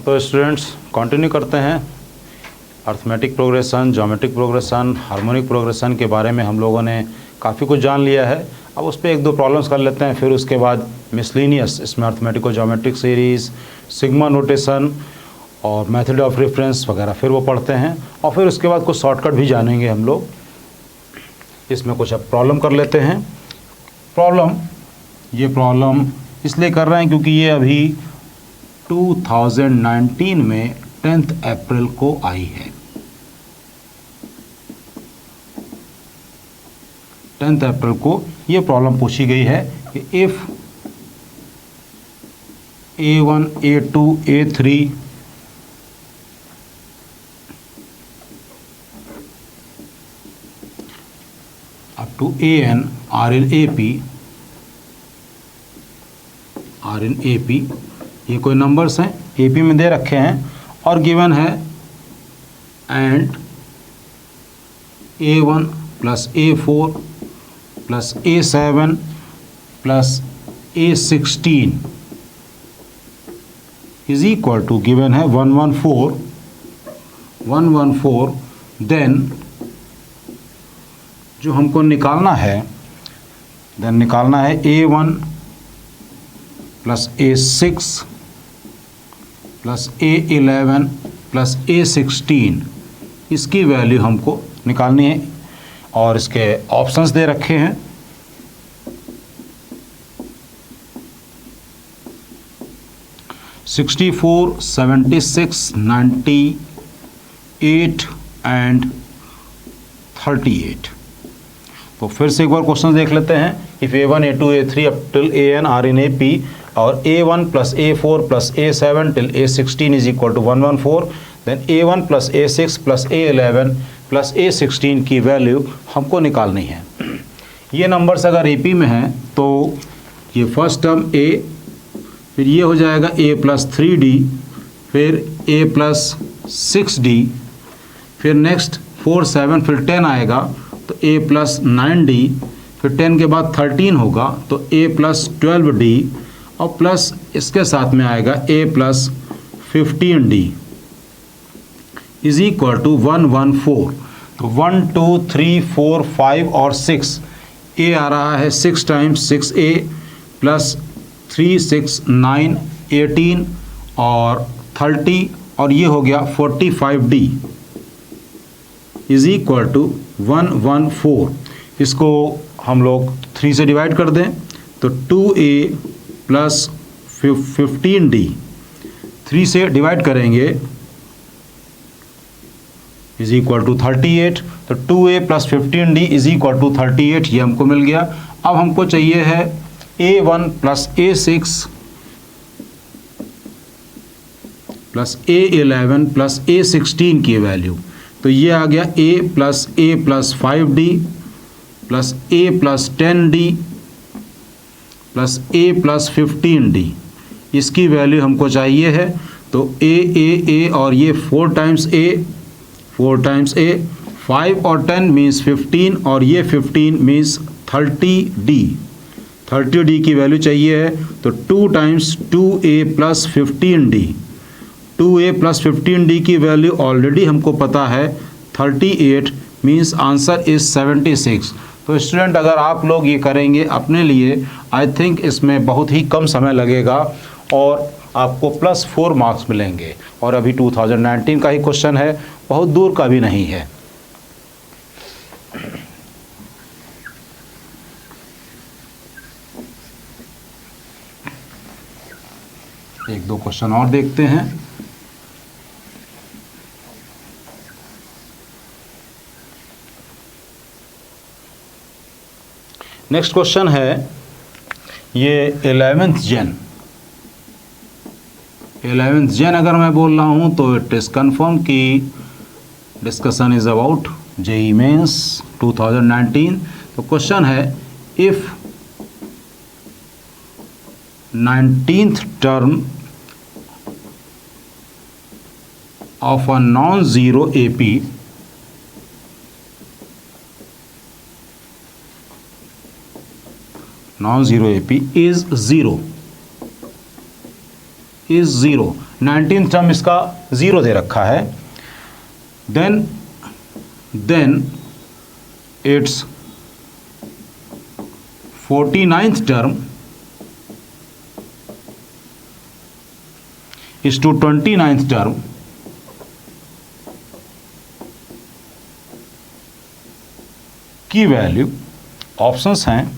तो students continue करते हैं। Arithmetic progression, geometric progression, harmonic progression के बारे में हम लोगों ने काफ़ी कुछ जान लिया है। अब उस पर एक दो प्रॉब्लम्स कर लेते हैं, फिर उसके बाद मिसलिनियस, इसमें अर्थमेटिक और ज्योमेट्रिक सीरीज़, सिग्मा नोटेशन और मेथड ऑफ रेफरेंस वगैरह फिर वो पढ़ते हैं। और फिर उसके बाद कुछ शॉर्टकट भी जानेंगे हम लोग। इसमें कुछ अब प्रॉब्लम कर लेते हैं। ये प्रॉब्लम इसलिए कर रहे हैं क्योंकि ये अभी 2019 में 10 अप्रैल को आई है। 10 अप्रैल को ये प्रॉब्लम पूछी गई है कि if A1, A2, A3 up to AN are in AP, ये कोई नंबर्स हैं AP में दे रखे हैं और गिवन है and A1 plus A4 plus A7 plus A16 is equal to given है 114। देन जो हमको निकालना है A1 plus A6 plus A11 plus A16, इसकी वैल्यू हमको निकालनी है और इसके ऑप्शंस दे रखे हैं। (64, 76, 98 एंड 38। तो फिर से एक बार क्वेश्चन देख लेते हैं। If A1, A2, A3 up till AN are in AP और A1 plus A4 plus A7 till A16 is equal to 114, then A1 plus A6 plus A11 plus A16 की वैल्यू हमको निकालनी है। ये नंबर्स अगर AP में हैं तो ये फर्स्ट टर्म A, फिर ये हो जाएगा A प्लस 3D, फिर A प्लस 6D, फिर नेक्स्ट 4, 7, फिर 10 आएगा तो A प्लस 9D, फिर 10 के बाद 13 होगा तो A प्लस 12D और प्लस इसके साथ में आएगा A plus 15D is equal to 114। तो 1, 2, 3, 4, 5 और 6, A आ रहा है 6 टाइम्स 6A प्लस 3, 6, 9, 18 और 30 और ये हो गया 45D इज इक्वल टू 114। इसको हम लोग 3 से डिवाइड कर दें तो 2A प्लस 15D, 3 से डिवाइड करेंगे इज इक्वल टू 38। तो 2A plus 15D is equal to 38, ये हमको मिल गया। अब हमको चाहिए है A1 plus A6 plus A11 plus A16 की वैल्यू। तो ये आ गया A plus 5D plus A plus 10D plus A plus 15D, इसकी वैल्यू हमको चाहिए है। तो A और ये 4 टाइम्स A, 5 और 10 मीन्स 15 और ये 15 मीन्स 30D की वैल्यू चाहिए है। तो 2 times 2A plus 15D, 2A plus 15D की वैल्यू ऑलरेडी हमको पता है 38, मीन्स आंसर इज 76। तो स्टूडेंट अगर आप लोग ये करेंगे अपने लिए, आई थिंक इसमें बहुत ही कम समय लगेगा और आपको +4 मार्क्स मिलेंगे। और अभी 2019 का ही क्वेश्चन है, बहुत दूर का भी नहीं है। एक दो क्वेश्चन और देखते हैं। नेक्स्ट क्वेश्चन है ये 11th जन अगर मैं बोल रहा हूं तो इट इज कन्फर्म कि discussion is about JEE mains 2019। तो क्वेश्चन है if 19th term of a non-zero AP non zero AP is zero, 19th term इसका ज़ीरो दे रखा है, then its 49th term is to 29th term की value, options हैं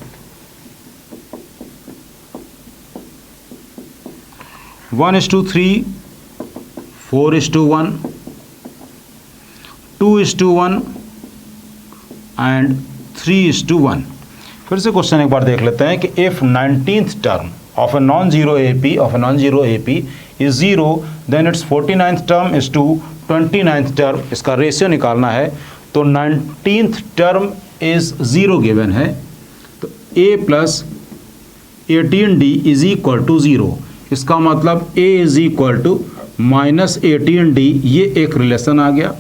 1:3, 4:1, 2:1 and 3:1। फिर से क्वेश्चन एक बार देख लेते हैं कि if 19th term of a non zero AP is zero, then its 49th term is to 29th term. इसका रेशियो निकालना है, तो 19th term is zero given है, तो A plus 18D is equal to zero. इसका मतलब A is equal to minus 18D, ये एक रिलेशन आ गया।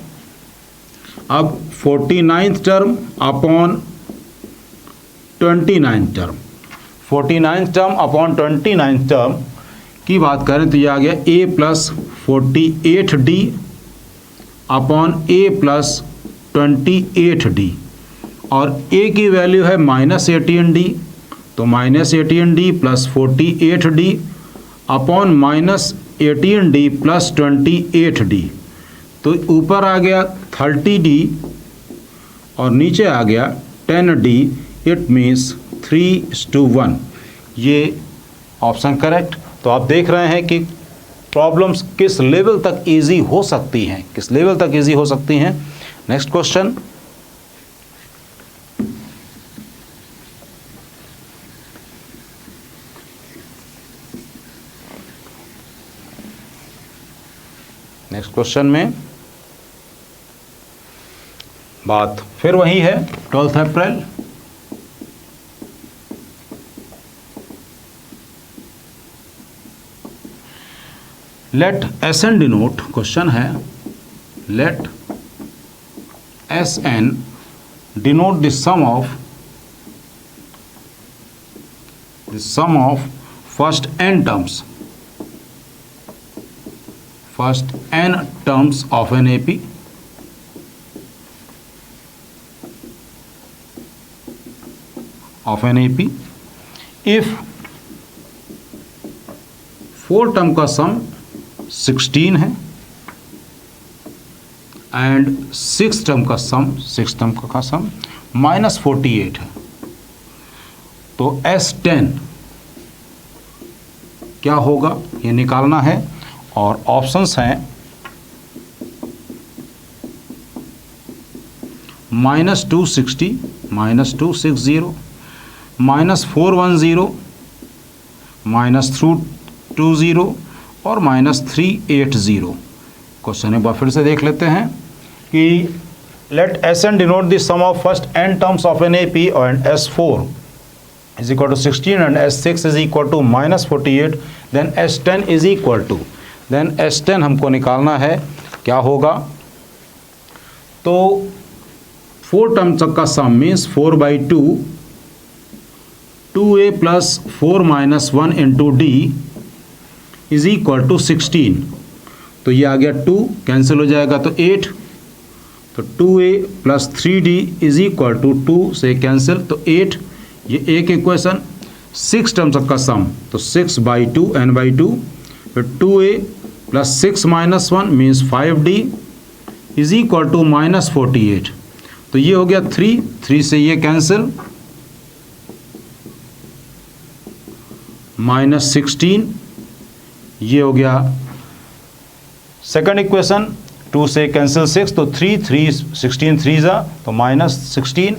अब 49th term upon 29th term, 49th term upon 29th term की बात करें तो ये आ गया A plus 48D upon A plus 28D, और A की वैल्यू है माइनस 18D, तो minus 18D plus 48D upon minus 18D plus 28D, तो ऊपर आ गया 30D और नीचे आ गया 10D, इट मीन्स 3:1। ये ऑप्शन करेक्ट। तो आप देख रहे हैं कि प्रॉब्लम्स किस लेवल तक इजी हो सकती हैं, किस लेवल तक इजी हो सकती हैं। नेक्स्ट क्वेश्चन, नेक्स्ट क्वेश्चन में बात फिर वही है, 12 April. Let SN denote, question है let SN denote the sum of first n terms, first n terms of an AP if 4 term का सम 16 है एंड 6 टर्म का सम -48 है, तो S10 क्या होगा ये निकालना है। और ऑप्शंस हैं -260, -260, -410, -320 और -380। क्वेश्चन एक बार फिर से देख लेते हैं कि let SN denote the sum of first n terms of an AP and S4 is equal to 16 and S6 is equal to -48, then S10 is equal to, then S10 हमको निकालना है, क्या होगा, तो 4 टर्म तक का sum means 4/2, 2A plus 4 - 1 into D is equal to 16, तो ये आ गया 2 कैंसिल हो जाएगा तो 8, तो 2A plus 3D is equal to 2 से कैंसिल तो 8, ये एक इक्वेशन। 6 टर्म तक का सम, तो 6/2 n/2, फिर 2A प्लस 6 - 1 means 5D is equal to -48, तो ये हो गया 3 से ये कैंसिल, -16 ये हो गया सेकंड इक्वेशन, 2 से कैंसिल 6, तो 3 16 3 जा तो -16।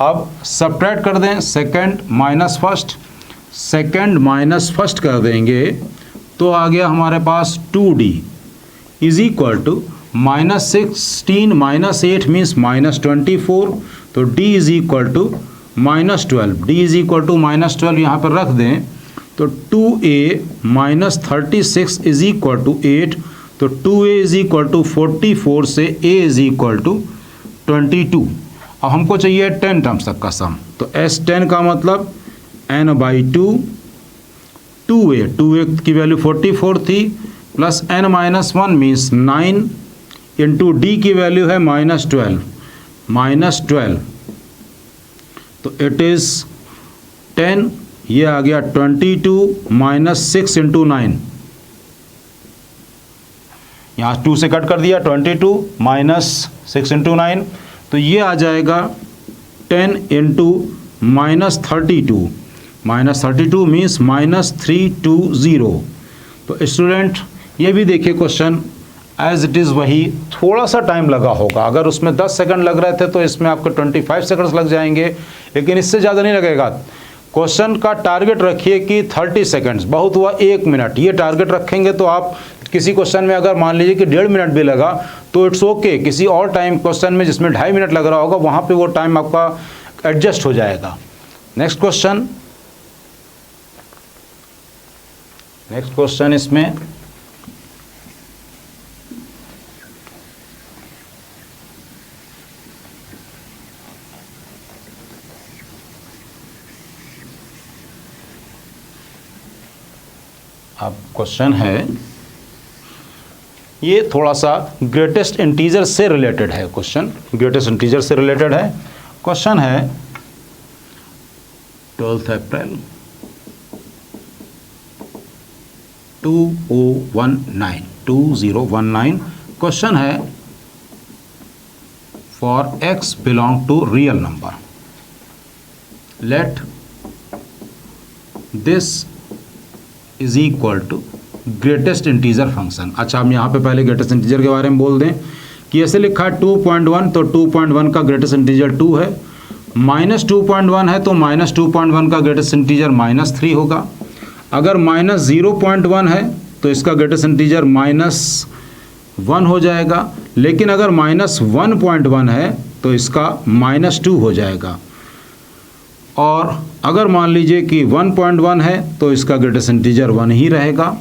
अब सब्ट्रैक्ट कर दें सेकंड माइनस फर्स्ट कर देंगे तो आ गया हमारे पास 2D is equal to -16 - 8 means -24, तो D is equal to -12, D is equal to -12 यहाँ पर रख दें, तो 2A - 36 इज इक्वल टू 8, तो 2A इज इक्वल टू 44 से A इज इक्वल टू 22। अब हमको चाहिए 10 टर्म्स तक का सम, तो S10 का मतलब n/2, 2a की वैल्यू 44 थी, plus n-1 means 9 into D की वैल्यू है -12, तो इट इज़ 10, ये आ गया 22 -6 इंटू 9, यहाँ 2 से कट कर दिया, 22 -6 इंटू 9, तो ये आ जाएगा 10 इंटू -32, -32 मीन्स -320। तो स्टूडेंट ये भी देखिए क्वेश्चन एज इट इज़ वही, थोड़ा सा टाइम लगा होगा, अगर उसमें 10 सेकंड लग रहे थे तो इसमें आपको 25 सेकंड्स लग जाएंगे, लेकिन इससे ज़्यादा नहीं लगेगा। क्वेश्चन का टारगेट रखिए कि 30 सेकंड्स, बहुत हुआ 1 मिनट, ये टारगेट रखेंगे तो आप किसी क्वेश्चन में अगर मान लीजिए कि 1.5 मिनट भी लगा तो इट्स ओके, किसी और टाइम क्वेश्चन में जिसमें 2.5 मिनट लग रहा होगा वहाँ पे वो टाइम आपका एडजस्ट हो जाएगा। नेक्स्ट क्वेश्चन इसमें अब क्वेश्चन है, ये थोड़ा सा ग्रेटेस्ट इंटीजर से रिलेटेड है, क्वेश्चन ग्रेटेस्ट इंटीजर से रिलेटेड है। क्वेश्चन है 12 अप्रैल 2019, क्वेश्चन है for x belong to real number, let this is equal to greatest integer function. अच्छा, हम यहाँ पे पहले ग्रेटेस्ट इंटीजर के बारे में बोल दें कि ऐसे लिखा है 2.1, तो 2.1 का ग्रेटेस्ट इंटीजर 2 है, -2.1 है तो -2.1 का ग्रेटेस्ट इंटीजर -3 होगा। अगर -0.1 है तो इसका ग्रेटेस्ट इंटीजर -1 हो जाएगा, लेकिन अगर -1.1 है तो इसका -2 हो जाएगा, और अगर मान लीजिए कि 1.1 है तो इसका ग्रेटेस्ट इंटीजर 1 ही रहेगा।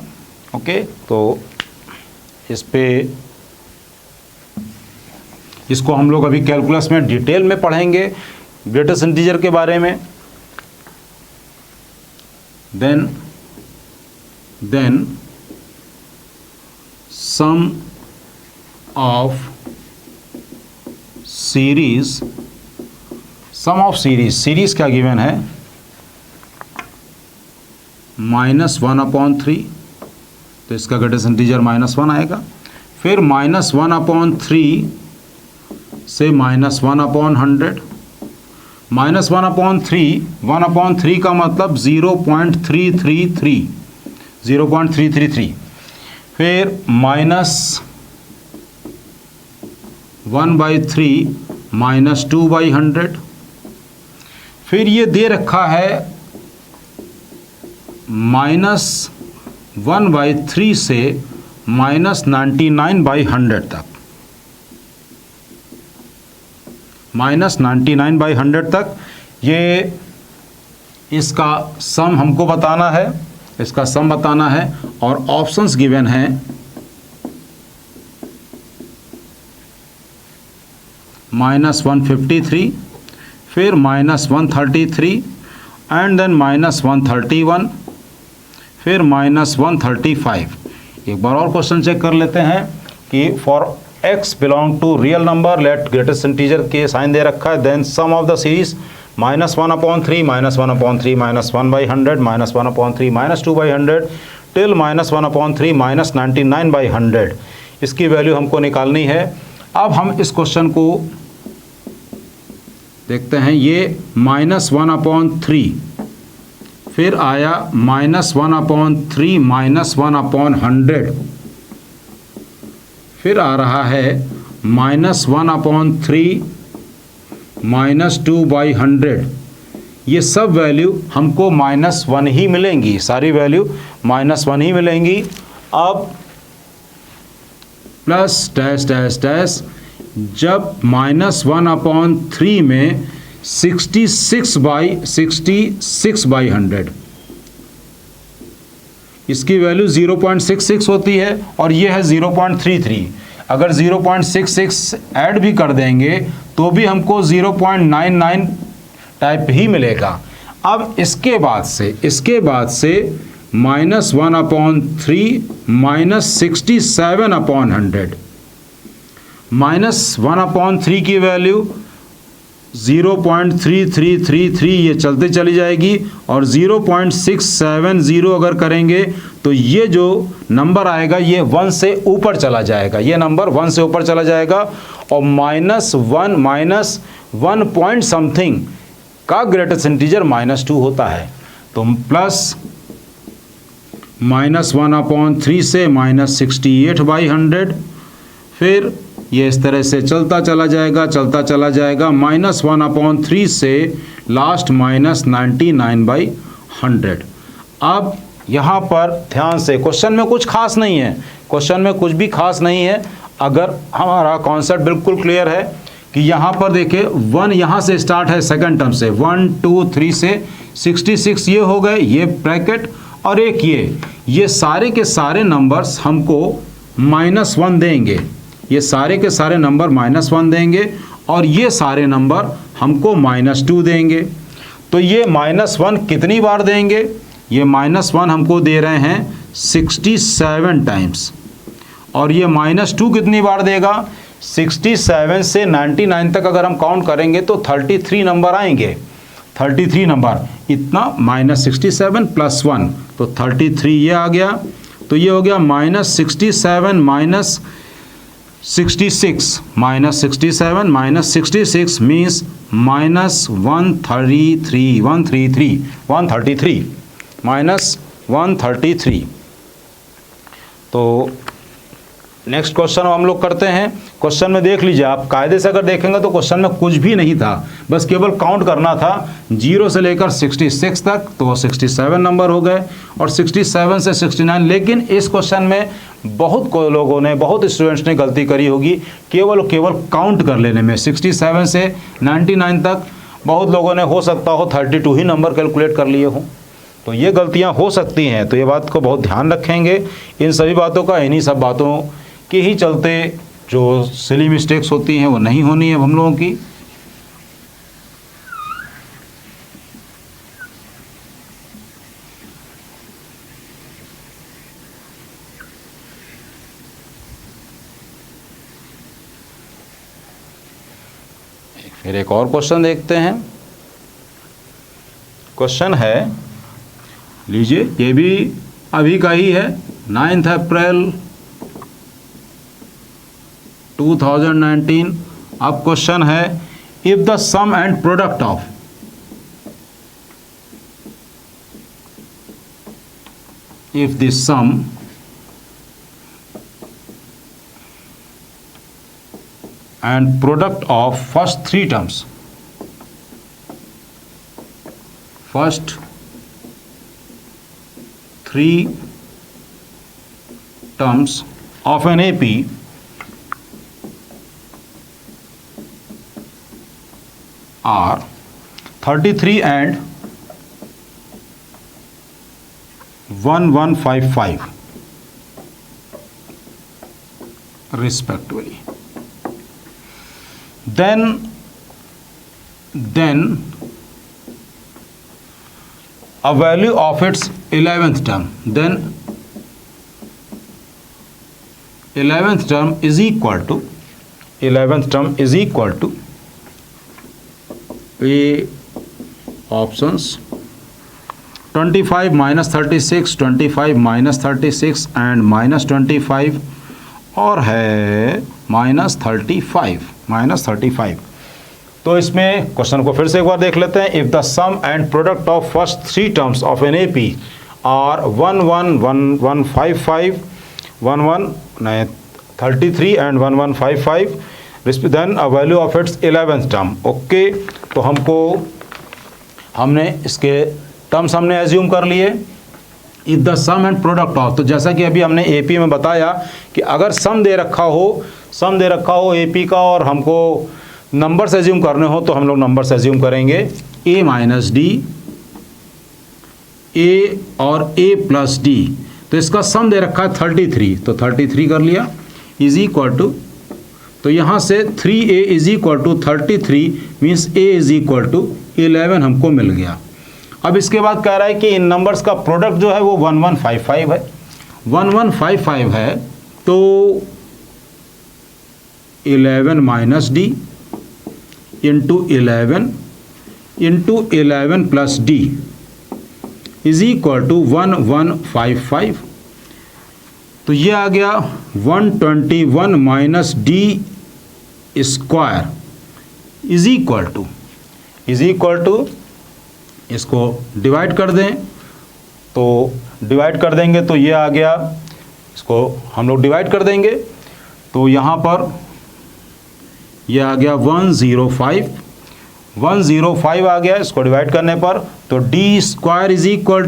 ओके, तो इसको हम लोग अभी कैलकुलस में डिटेल में पढ़ेंगे ग्रेटेस्ट इंटीजर के बारे में। देन सम ऑफ सीरीज क्या गिवन है, -1/3, तो इसका ग्रेटेस्ट इंटीजर -1 आएगा। फिर -1/3 से -1/100, -1/3 का मतलब 0.333, फिर -1/3 -2/100, फिर ये दे रखा है -1/3 से -99/100 तक, -99/100 तक। ये इसका सम हमको बताना है, और ऑप्शंस गिवन हैं -153, फिर -133 एंड देन -131, फिर -135। एक बार और क्वेश्चन चेक कर लेते हैं कि for x belong to real number, let greatest integer के साइन दे रखा है, then sum of the series -1/3, -1/3 -1/100, -1/3 -2/100 till -1/3 -99/100। इसकी वैल्यू हमको निकालनी है। अब हम इस क्वेश्चन को देखते हैं। ये -1/3, फिर आया -1/3 -1/100, फिर आ रहा है -1/3 -2/100। ये सब वैल्यू हमको -1 ही मिलेंगी, सारी वैल्यू -1 ही मिलेंगी। अब प्लस डैश डैश डैश, जब -1/3 में 66/100, इसकी वैल्यू 0.66 होती है और ये है 0.33। अगर 0.66 ऐड भी कर देंगे तो भी हमको 0.99 टाइप ही मिलेगा। अब इसके बाद से -1/3 -67/100, -1/3 की वैल्यू 0.3333 ये चलते चली जाएगी, और 0.670 अगर करेंगे तो ये जो नंबर आएगा ये 1 से ऊपर चला जाएगा, ये नंबर 1 से ऊपर चला जाएगा, और -1 पॉइंट समथिंग का ग्रेटेस्ट इंटीजर -2 होता है। तो प्लस -1/3 से -68/100, फिर ये इस तरह से चलता चला जाएगा -1/3 से लास्ट -99/100। अब यहाँ पर ध्यान से, क्वेश्चन में कुछ खास नहीं है, क्वेश्चन में कुछ भी खास नहीं है, अगर हमारा कॉन्सेप्ट बिल्कुल क्लियर है कि यहाँ पर देखिए 1 यहाँ से स्टार्ट है सेकंड टर्म से, 1 2 3 से 66 ये हो गए, ये ब्रैकेट, और एक ये सारे के सारे नंबर्स हमको -1 देंगे, ये सारे के सारे नंबर -1 देंगे, और ये सारे नंबर हमको -2 देंगे। तो ये -1 कितनी बार देंगे? ये -1 हमको दे रहे हैं 67 टाइम्स, और ये -2 कितनी बार देगा? 67 से 99 तक अगर हम काउंट करेंगे तो 33 नंबर आएंगे, 33 नंबर, इतना -67 + 1 तो 33 ये आ गया। तो ये हो गया -67 -66 -67 मीन्स -133 तो नेक्स्ट क्वेश्चन हम लोग करते हैं। क्वेश्चन में देख लीजिए, आप कायदे से अगर देखेंगे तो क्वेश्चन में कुछ भी नहीं था, बस केवल काउंट करना था 0 से लेकर 66 तक, तो 67 नंबर हो गए, और 67 से 69। लेकिन इस क्वेश्चन में बहुत लोगों ने, बहुत स्टूडेंट्स ने गलती करी होगी केवल काउंट कर लेने में। 67 से 99 तक बहुत लोगों ने, हो सकता हो 32 ही नंबर कैलकुलेट कर लिए हों, तो ये गलतियां हो सकती हैं। तो ये बात को बहुत ध्यान रखेंगे, इन सभी बातों का, इन्हीं सब बातों के ही चलते जो सिली मिस्टेक्स होती हैं वो नहीं होनी है हम लोगों की। फिर एक और क्वेश्चन देखते हैं। क्वेश्चन है, लीजिए, ये भी अभी का ही है, 9 अप्रैल 2019। अब क्वेश्चन है, if the sum and product of and product of first 3 terms of an AP are 33 and 1155 respectively, then a value of its 11th term, then 11th term is equal to A options 25 - 36, 25 - 36 and -25, और है -35। तो इसमें question को फिर से एक बार देख लेते हैं। If the sum and product of first 3 terms of an AP are 111155 33 and 1155, then a value of its 11th term. Okay, तो हमने इसके टर्म्स हमने एज्यूम कर लिए। If the sum and product of, तो जैसा कि अभी हमने एपी में बताया कि अगर सम दे रखा हो एपी का, और हमको नंबर्स एज्यूम करने हो तो हम लोग नंबर्स एज्यूम करेंगे a - d, a और a + d। तो इसका सम दे रखा है 33, तो 33 कर लिया, इज इक्वल टू, तो यहाँ से 3a = 33 मीन्स a = 11 हमको मिल गया। अब इसके बाद कह रहा है कि इन नंबर्स का प्रोडक्ट जो है वो 1155 है, 1155 है तो 11 minus D into 11 plus D is equal to 1155। तो ये आ गया 121 minus D square is equal to इसको डिवाइड कर दें, तो डिवाइड कर देंगे तो ये आ गया, इसको हम लोग डिवाइड कर देंगे तो यहाँ पर ये आ गया 105 आ गया, इसको डिवाइड करने पर तो D square is equal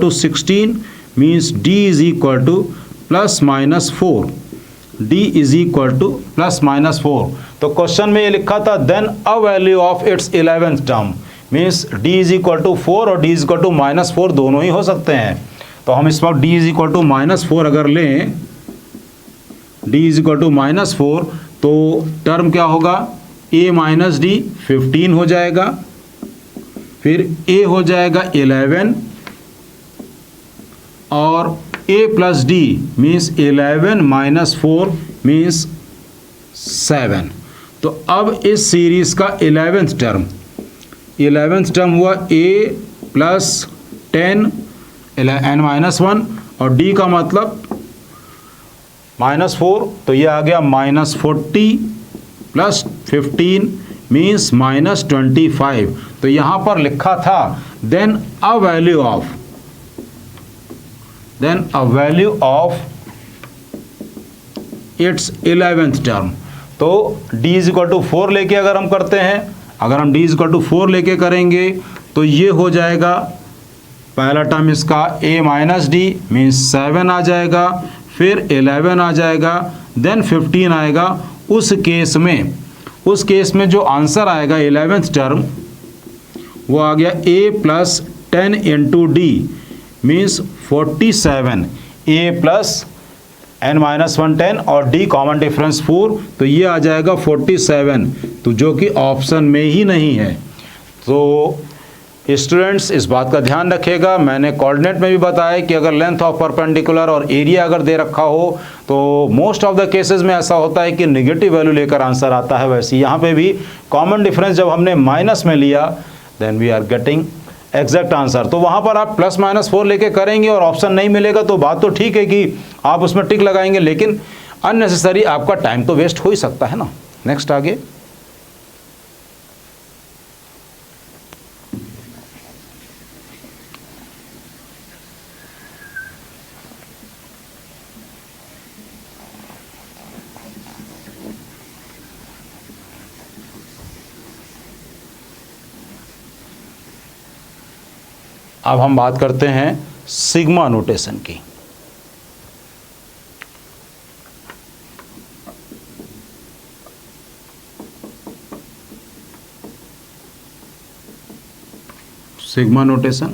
to 16 means D is equal to plus minus 4, D is equal to plus minus 4। तो क्वेश्चन में ये लिखा था then a value of its 11th term means D is equal to 4 और D is equal to minus 4 दोनों ही हो सकते हैं। तो हम इस वक्त D is equal to minus 4 अगर लें, D is equal to minus 4 तो टर्म क्या होगा, a माइनस डी 15 हो जाएगा, फिर a हो जाएगा 11 और a plus D means 11 minus 4 means 7। तो अब इस सीरीज का 11th टर्म हुआ a प्लस 10 n माइनस 1 और d का मतलब माइनस 4, तो ये आ गया माइनस 40 प्लस 15 मीन्स माइनस 25। तो यहाँ पर लिखा था then a value of its 11th term. तो d इज इक्वल टू 4 लेके अगर हम करते हैं, अगर हम d इज इक्वल टू 4 लेके करेंगे तो ये हो जाएगा पहला टर्म इसका a माइनस डी मीन्स 7 आ जाएगा, फिर 11 आ जाएगा, देन 15 आएगा। उस केस में जो आंसर आएगा 11th टर्म वो आ गया a plus 10 into D means 47, a plus n minus 1 10 और d कॉमन डिफरेंस 4, तो ये आ जाएगा 47, तो जो कि ऑप्शन में ही नहीं है। तो स्टूडेंट्स इस बात का ध्यान रखिएगा, मैंने कोऑर्डिनेट में भी बताया कि अगर लेंथ ऑफ परपेंडिकुलर और एरिया अगर दे रखा हो तो मोस्ट ऑफ द केसेस में ऐसा होता है कि नेगेटिव वैल्यू लेकर आंसर आता है। वैसे यहाँ पे भी कॉमन डिफरेंस जब हमने माइनस में लिया then we are getting exact answer. तो वहाँ पर आप प्लस माइनस 4 लेके करेंगे और ऑप्शन नहीं मिलेगा तो बात तो ठीक है कि आप उसमें टिक लगाएंगे, लेकिन अननेसेसरी आपका टाइम तो वेस्ट हो ही सकता है ना। नेक्स्ट आगे अब हम बात करते हैं सिग्मा नोटेशन की। सिग्मा नोटेशन,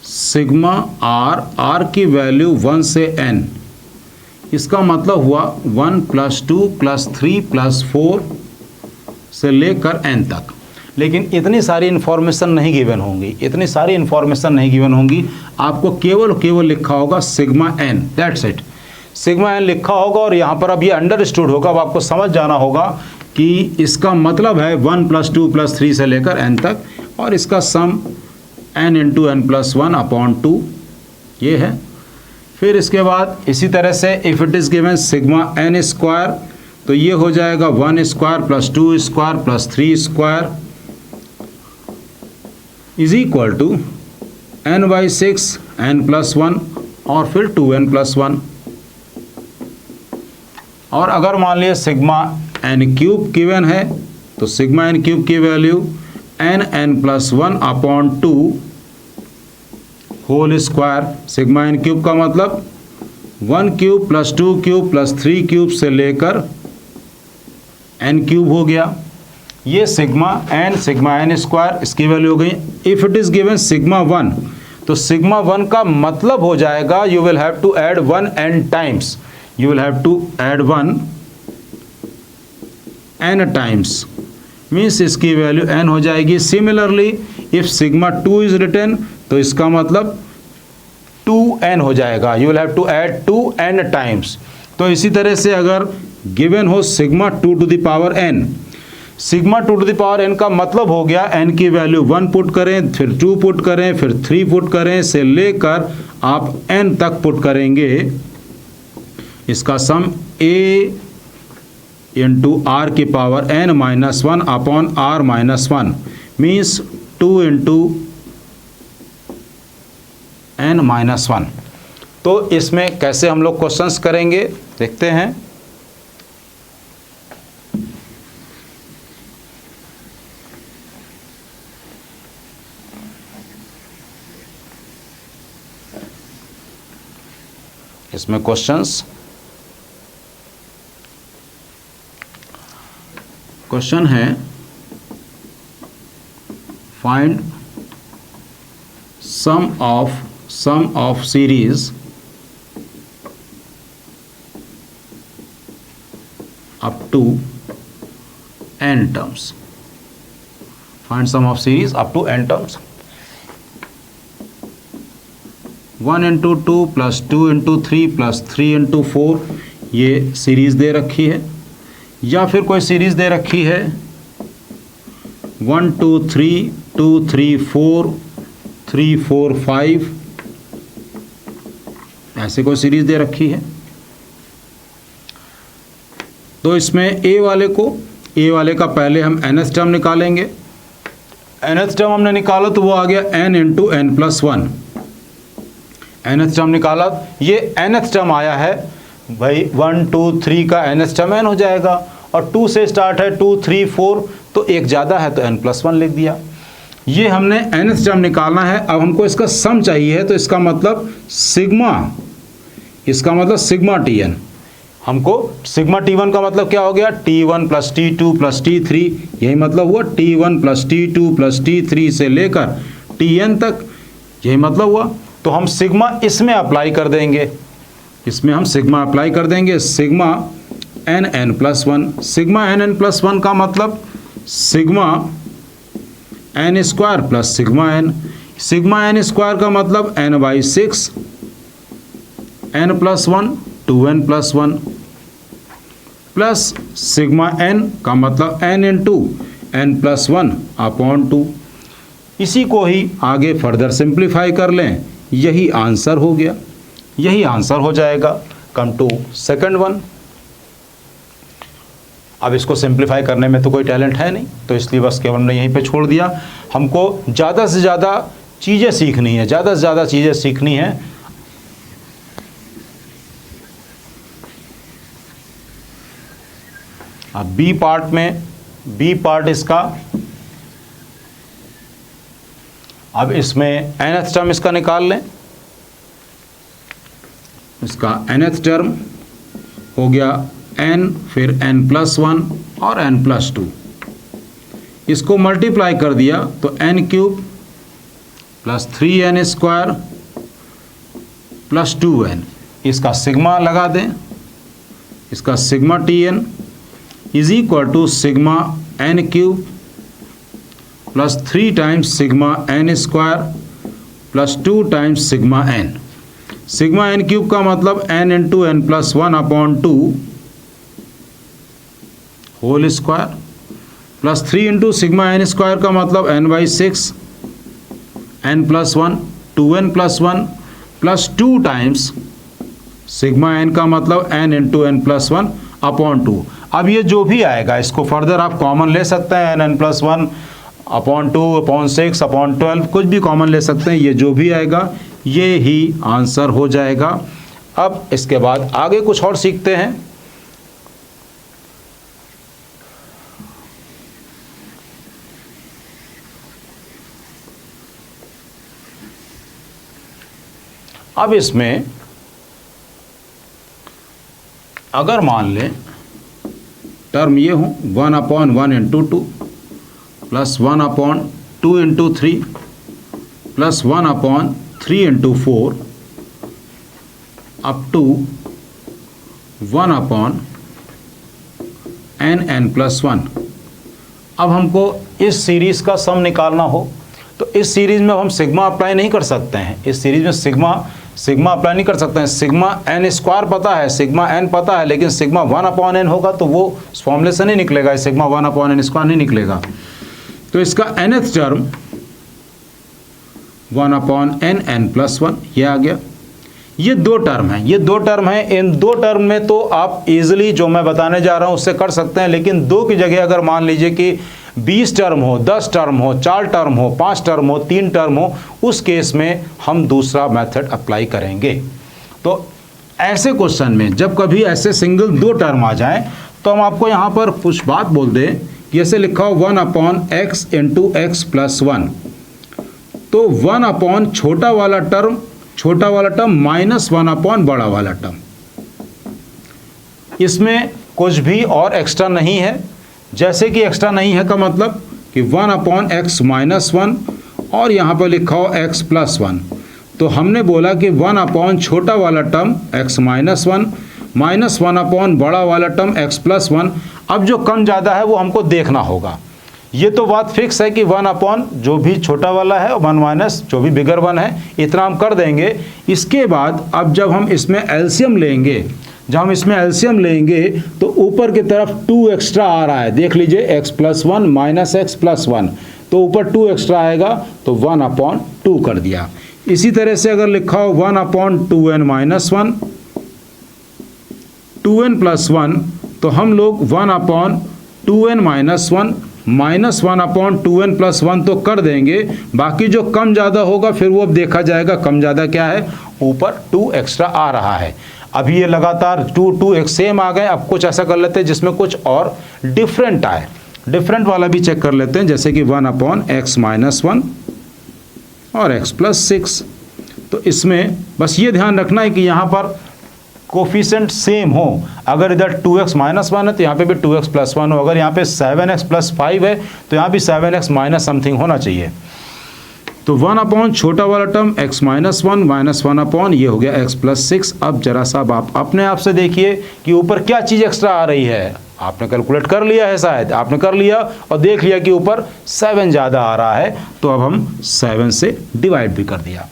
सिग्मा आर की वैल्यू 1 से n, इसका मतलब हुआ 1 + 2 + 3 + 4 से लेकर n तक। लेकिन इतनी सारी इन्फॉर्मेशन नहीं गिवन होंगी, आपको केवल लिखा होगा sigma n, that's it. Sigma n लिखा होगा और यहाँ पर अब ये अंडरस्टूड होगा, अब आपको समझ जाना होगा कि इसका मतलब है 1 + 2 + 3 से लेकर n तक, और इसका सम n × n + 1/2 ये है। फिर इसके बाद इसी तरह से if it is given sigma n square, तो ये हो जाएगा 1 square + 2 square + 3 square is equal to n/6 n + 1 और फिर 2n + 1। और अगर मान लिया सिग्मा n³ गिवन है तो सिग्मा n³ की value n + 1/2 whole square. Sigma n³ का मतलब 1³ + 2³ + 3³ से लेकर n³ हो गया। ये सिग्मा n स्क्वायर इसकी वैल्यू हो गई। If it is given sigma 1, तो सिग्मा 1 का मतलब हो जाएगा you will have to add 1 n times, n times means इसकी वैल्यू n हो जाएगी। Similarly if sigma 2 is written तो इसका मतलब 2n हो जाएगा। You will have to add 2n times. तो इसी तरह से अगर गिवन हो sigma 2 to the power n, sigma 2 to the power n का मतलब हो गया n की वैल्यू 1 पुट करें, फिर 2 पुट करें, फिर 3 पुट करें, से लेकर आप n तक पुट करेंगे। इसका सम a इंटू आर की power n minus 1 upon r minus 1 means 2 into n minus 1। तो इसमें कैसे हम लोग क्वेश्चंस करेंगे देखते हैं। इसमें क्वेश्चन है find sum of series up to n terms. Find sum of series up to n terms. 1 into 2 plus 2 into 3 plus 3 into 4 ये सीरीज दे रखी है, या फिर कोई सीरीज दे रखी है 1 2 3 2 3 4 3 4 5 ऐसे कोई सीरीज दे रखी है। तो इसमें ए वाले का पहले हम nth टर्म निकालेंगे। nth टर्म हमने निकाला तो वो आ गया n into n plus 1। nth term निकाला, ये nth टर्म आया है भाई 1 2 3 का nth टर्म n हो जाएगा, और 2 से स्टार्ट है 2 3 4 तो एक ज़्यादा है तो n प्लस 1 लिख दिया। ये हमने nth टर्म निकालना है। अब हमको इसका सम चाहिए, तो इसका मतलब सिग्मा Tn। हमको सिग्मा T1 का मतलब क्या हो गया, T1 plus T2 plus T3, यही मतलब हुआ T1 plus T2 plus T3 से लेकर Tn तक, यही मतलब हुआ। तो हम सिग्मा इसमें अप्लाई कर देंगे, इसमें हम सिग्मा अप्लाई कर देंगे, sigma n plus 1। Sigma n plus 1 का मतलब sigma n square plus sigma n। Sigma n square का मतलब n by 6 n plus 1 2n plus 1 plus sigma n का मतलब n into n plus 1 upon 2। इसी को ही आगे फर्दर सिंप्लीफाई कर लें, यही आंसर हो गया, यही आंसर हो जाएगा। Come to second one. अब इसको सिंप्लीफाई करने में तो कोई टैलेंट है नहीं, तो इसलिए बस केवल हमने यहीं पे छोड़ दिया। हमको ज़्यादा से ज़्यादा चीज़ें सीखनी है, ज़्यादा से ज़्यादा चीज़ें सीखनी है। अब बी पार्ट इसका, अब इसमें nth टर्म इसका निकाल लें। इसका nth टर्म हो गया n, फिर n प्लस 1 और n प्लस 2। इसको मल्टीप्लाई कर दिया तो n cube plus 3n square plus 2n। इसका सिग्मा लगा दें, इसका sigma Tn is equal to sigma n cube plus 3 times sigma n square plus 2 times sigma n। Sigma n cube का मतलब n into n plus 1 upon 2 whole square plus 3 into sigma n square का मतलब n by 6 n plus 1 2n plus 1 plus 2 times sigma n का मतलब n into n plus 1 upon 2। अब ये जो भी आएगा इसको फर्दर आप कॉमन ले सकते हैं, n plus 1 upon 2 upon 6 upon 12 कुछ भी कॉमन ले सकते हैं। ये जो भी आएगा ये ही आंसर हो जाएगा। अब इसके बाद आगे कुछ और सीखते हैं। अब इसमें अगर मान लें टर्म ये हो 1 upon 1 into 2 plus 1 upon 2 into 3 plus 1 upon 3 into 4 up to 1 upon n plus 1। अब हमको इस सीरीज़ का सम निकालना हो तो इस सीरीज़ में हम सिग्मा अप्लाई नहीं कर सकते हैं। इस सीरीज़ में सिग्मा अप्लाई नहीं कर सकते हैं। सिग्मा एन स्क्वायर पता है, सिग्मा एन पता है, लेकिन सिग्मा 1/n होगा तो वो फॉर्मूले से नहीं निकलेगा, सिग्मा 1/n स्क्वायर नहीं निकलेगा। तो इसका nth टर्म 1/n n+1 ये आ गया। ये दो टर्म हैं, ये दो टर्म हैं। इन दो टर्म में तो आप इजीली जो मैं बताने जा रहा हूं उससे कर सकते हैं, लेकिन दो की जगह अगर मान लीजिए कि 20 टर्म हो, 10 टर्म हो, 4 टर्म हो, 5 टर्म हो, 3 टर्म हो, उस केस में हम दूसरा मेथड अप्लाई करेंगे। तो ऐसे क्वेश्चन में जब कभी ऐसे सिंगल दो टर्म आ जाएं तो हम आपको यहाँ पर कुछ बात बोल दें, जैसे लिखा हो 1/x × x + 1, तो 1/ छोटा वाला टर्म -1/ बड़ा वाला टर्म, इसमें कुछ भी और एक्स्ट्रा नहीं है। जैसे कि एक्स्ट्रा नहीं है का मतलब कि 1/x - 1 और यहाँ पर लिखा हो x + 1, तो हमने बोला कि 1/ छोटा वाला टर्म x - 1 -1/ बड़ा वाला टर्म x + 1। अब जो कम ज़्यादा है वो हमको देखना होगा। ये तो बात फिक्स है कि 1/ जो भी छोटा वाला है और 1 - जो भी बिगर वन है, इतना हम कर देंगे। इसके बाद अब जब हम इसमें एलसीएम लेंगे, तो ऊपर की तरफ 2 एक्स्ट्रा आ रहा है, देख लीजिए x + 1 - x + 1, तो ऊपर 2 एक्स्ट्रा आएगा तो 1/2 कर दिया। इसी तरह से अगर लिखा हो 1/2n - 1, 2n + 1, तो हम लोग 1/2n - 1 -1/2n + 1 तो कर देंगे। बाकी जो कम ज़्यादा होगा फिर वो अब देखा जाएगा। कम ज़्यादा क्या है, ऊपर 2 एक्स्ट्रा आ रहा है। अभी ये लगातार 2 एक सेम आ गए। अब कुछ ऐसा कर लेते हैं जिसमें कुछ और डिफरेंट आए। डिफरेंट वाला भी चेक कर लेते हैं, जैसे कि 1/x - 1 और x + 6। तो इसमें बस ये ध्यान रखना है कि यहाँ पर कोफिशिएंट सेम हो। अगर इधर 2x - 1 है तो यहाँ पे भी 2x + 1 हो। अगर यहाँ पे 7x + 5 है तो यहाँ भी 7x - समथिंग होना चाहिए। तो 1/, छोटा वाला टर्म x - 1 -1/, ये हो गया x + 6। अब जरा सा आप अपने आप से देखिए कि ऊपर क्या चीज़ एक्स्ट्रा आ रही है। आपने कैलकुलेट कर लिया है, शायद आपने कर लिया और देख लिया कि ऊपर 7 ज़्यादा आ रहा है, तो अब हम 7 से डिवाइड भी कर दिया।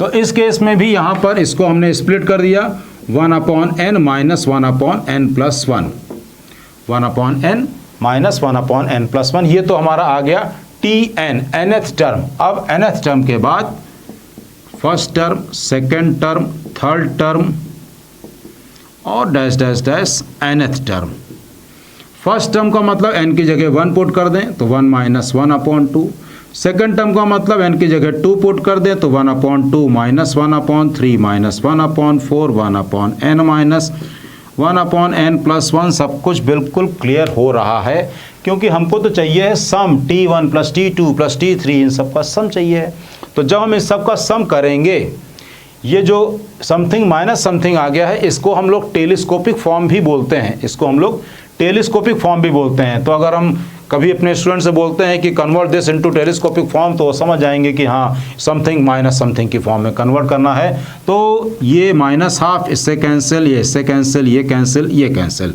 तो इस केस में भी यहाँ पर इसको हमने स्प्लिट कर दिया, 1/n - 1/n + 1, 1/n - 1/n + 1। ये तो हमारा आ गया tn, nth टर्म। अब nth टर्म के बाद first term, second term, third term और dash dash dash nth term. First term का मतलब n की जगह 1 पुट कर दें तो 1 - 1/2। सेकेंड टर्म का मतलब n की जगह 2 पुट कर दें तो 1/2 - 1/3 - 1/4 1/n - 1/n + 1। सब कुछ बिल्कुल क्लियर हो रहा है, क्योंकि हमको तो चाहिए है सम, t1 + t2 + t3, इन सब का सम चाहिए है। तो जब हम इस सब का सम करेंगे, ये जो समथिंग माइनस समथिंग आ गया है, इसको हम लोग टेलीस्कोपिक फॉर्म भी बोलते हैं। तो अगर हम कभी अपने स्टूडेंट से बोलते हैं कि convert this into telescopic form, तो वो समझ जाएंगे कि हाँ, समथिंग माइनस समथिंग की फॉर्म में कन्वर्ट करना है। तो ये -½ इससे कैंसिल, ये इससे कैंसिल, ये कैंसिल, ये कैंसिल।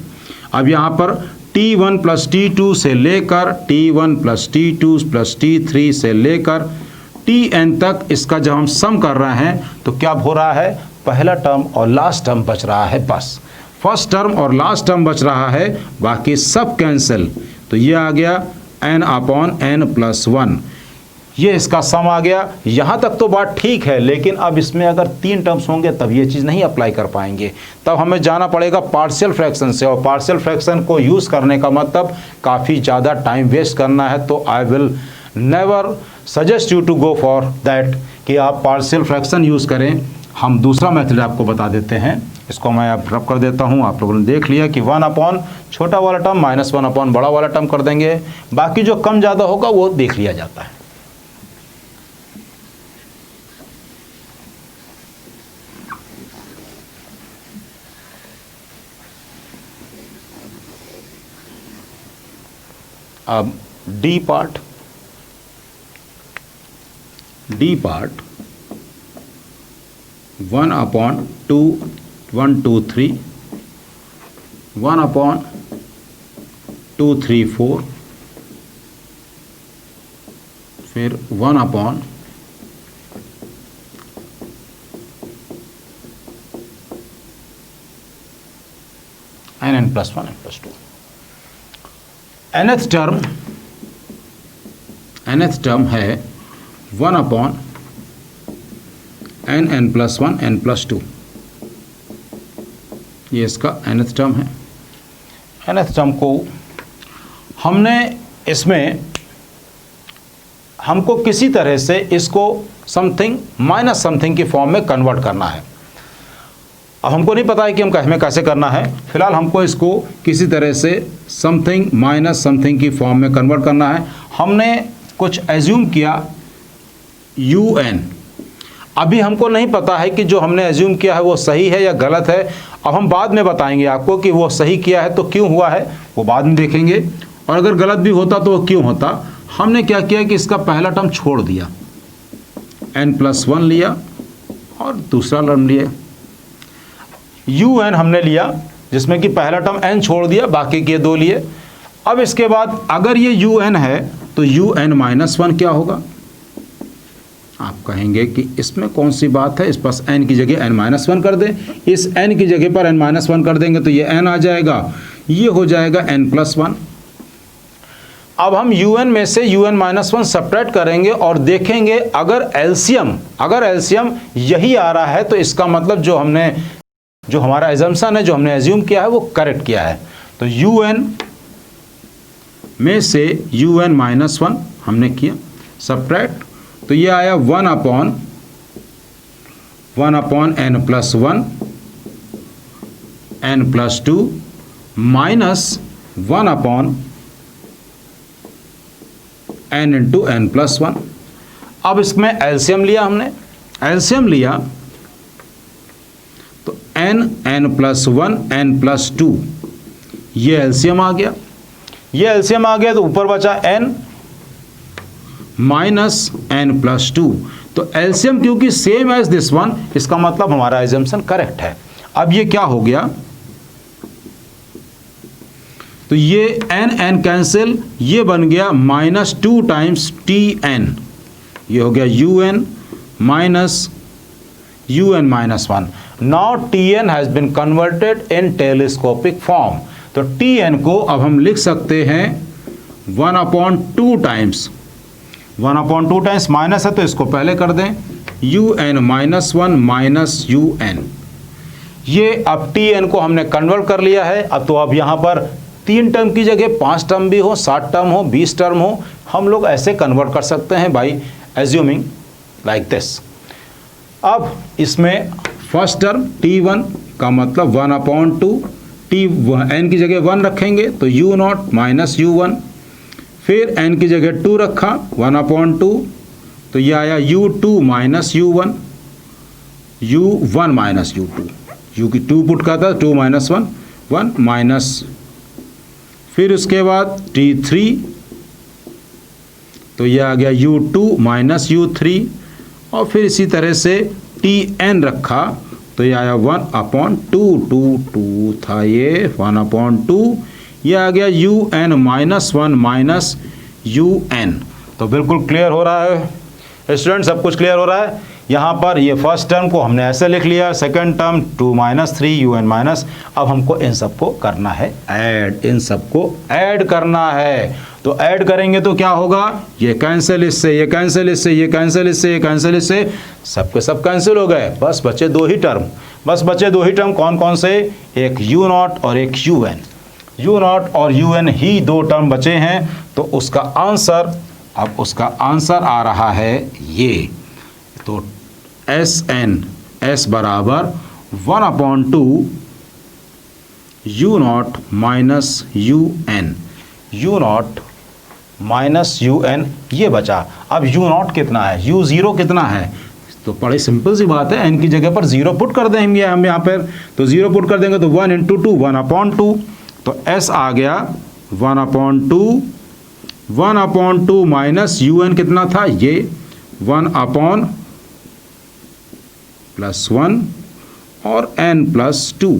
अब यहाँ पर t1 + t2 से लेकर t1 + t2 + t3 से लेकर tn तक इसका जब हम सम कर रहे हैं तो क्या हो रहा है, पहला टर्म और लास्ट टर्म बच रहा है। बस फर्स्ट टर्म और लास्ट टर्म बच रहा है, बाकी सब कैंसिल। तो ये आ गया n/n + 1, ये इसका सम आ गया। यहाँ तक तो बात ठीक है, लेकिन अब इसमें अगर 3 टर्म्स होंगे तब ये चीज़ नहीं अप्लाई कर पाएंगे। तब हमें जाना पड़ेगा पार्शियल फ्रैक्शन से, और पार्शियल फ्रैक्शन को यूज़ करने का मतलब काफ़ी ज़्यादा टाइम वेस्ट करना है। तो I will never suggest you to go for that कि आप पार्शियल फ्रैक्शन यूज़ करें। हम दूसरा मेथड आपको बता देते हैं, इसको मैं अब रब कर देता हूँ। आप लोगों ने देख लिया कि 1/, छोटा वाला टर्म -1/, बड़ा वाला टर्म कर देंगे। बाकी जो कम ज़्यादा होगा वो देख लिया जाता है। अब डी पार्ट 1/2 1 2 3 1/2 3 4 फिर 1 upon n plus 1 n plus 2। nth term है 1 upon n plus 1 n plus 2, ये इसका nth टर्म है। nth टर्म को हमने इसमें हमको किसी तरह से इसको समथिंग माइनस समथिंग की फॉर्म में कन्वर्ट करना है। अब हमको नहीं पता है कि हम हमें कैसे करना है, फिलहाल हमको इसको किसी तरह से समथिंग माइनस समथिंग की फॉर्म में कन्वर्ट करना है। हमने कुछ एज्यूम किया un, अभी हमको नहीं पता है कि जो हमने एज्यूम किया है वो सही है या गलत है। अब हम बाद में बताएंगे आपको कि वो सही किया है तो क्यों हुआ है, वो बाद में देखेंगे, और अगर गलत भी होता तो वो क्यों होता। हमने क्या किया कि इसका पहला टर्म छोड़ दिया, n प्लस 1 लिया और दूसरा टर्म लिया un हमने लिया, जिसमें कि पहला टर्म n छोड़ दिया, बाकी के दो लिए। अब इसके बाद अगर ये un है तो un माइनस 1 क्या होगा। आप कहेंगे कि इसमें कौन सी बात है, इस पास n की जगह n माइनस 1 कर दें, इस n की जगह पर n माइनस 1 कर देंगे तो ये n आ जाएगा, ये हो जाएगा n प्लस 1। अब हम un में से un माइनस 1 सब्ट्रैक्ट करेंगे और देखेंगे अगर एलसीएम यही आ रहा है तो इसका मतलब जो हमारा एजम्पशन है, जो हमने एज्यूम किया है वो करेक्ट किया है। तो un में से un माइनस 1 हमने किया सब्ट्रैक्ट, तो ये आया 1 upon n plus 1 n plus 2 minus 1 upon n into n plus 1। अब इसमें एलसीएम लिया, हमने एलसीएम लिया तो n प्लस 1 n प्लस 2, ये एलसीएम आ गया, ये एलसीएम आ गया तो ऊपर बचा n माइनस n प्लस 2। तो एलसीएम क्योंकि सेम एज दिस वन, इसका मतलब हमारा एजम्पशन करेक्ट है। अब ये क्या हो गया, तो ये n कैंसिल, ये बन गया माइनस 2 टाइम्स tn, ये हो गया un minus 1। Now tn has been converted in telescopic form. तो tn को अब हम लिख सकते हैं 1/2 टाइम्स, 1/2 टाइम्स माइनस है तो इसको पहले कर दें, un माइनस 1 माइनस un। ये अब tn को हमने कन्वर्ट कर लिया है। अब तो अब यहाँ पर 3 टर्म की जगह 5 टर्म भी हो, 7 टर्म हो, 20 टर्म हो, हम लोग ऐसे कन्वर्ट कर सकते हैं बाई एज्यूमिंग लाइक दिस। अब इसमें फर्स्ट टर्म t1 का मतलब 1/2, n की जगह 1 रखेंगे तो u0 माइनस u1, फिर n की जगह 2 रखा 1/2 तो यह आया u2 minus u1, u1 minus u2, u की 2 पुट का था 2 माइनस 1 माइनस, फिर उसके बाद t3 तो यह आ गया u2 माइनस u3, और फिर इसी तरह से tn रखा तो यह आया 1/2 था, ये 1/2, यह आ गया un माइनस 1 माइनस un। तो बिल्कुल क्लियर हो रहा है स्टूडेंट, सब कुछ क्लियर हो रहा है। यहाँ पर ये फर्स्ट टर्म को हमने ऐसे लिख लिया, second term 2 minus 3 un minus. अब हमको इन सबको करना है ऐड, इन सबको ऐड करना है। तो ऐड करेंगे तो क्या होगा, ये कैंसिल इससे, ये कैंसिल इससे, ये कैंसिल इससे, ये कैंसिल इससे, सबके सब कैंसिल हो गए, बस बचे 2 ही टर्म। बस बचे 2 ही टर्म, कौन कौन से, एक u0 और एक un। u0 और un ही 2 टर्म बचे हैं। तो उसका आंसर, अब उसका आंसर आ रहा है ये, तो s बराबर 1/2 u0 minus un, u0 minus un ये बचा। अब u0 कितना है, u0 कितना है, तो बड़ी सिंपल सी बात है, n की जगह पर 0 पुट कर देंगे हम यहाँ पर, तो 0 पुट कर देंगे तो 1 इंटू 2 1/2, तो s आ गया 1/2 माइनस un कितना था, ये 1/+1 और n प्लस 2,